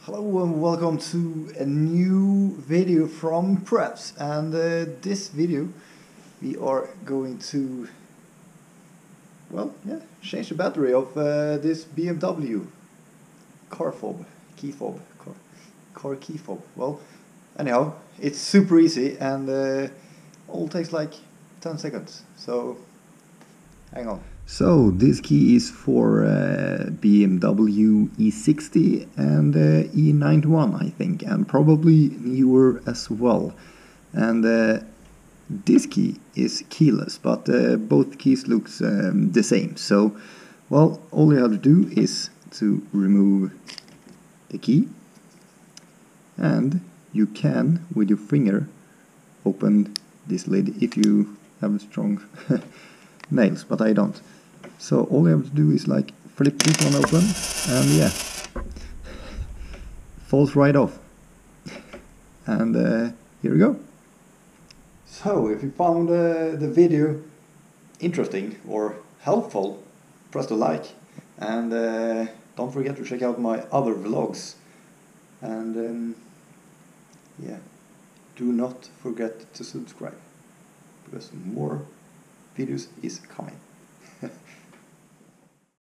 Hello and welcome to a new video from Preffs, and this video we are going to change the battery of this BMW car key fob. Well, anyhow, it's super easy and all takes like 10 seconds, so hang on. So this key is for BMW e60 and e91, I think, and probably newer as well. And this key is keyless, but both keys looks the same. So, well, all you have to do is to remove the key, and you can, with your finger, open this lid if you have strong nails, but I don't. So all you have to do is like flip this one open, and yeah, falls right off. And here we go. So if you found the video interesting or helpful, press the like, and don't forget to check out my other vlogs. And yeah, do not forget to subscribe, because more videos is coming.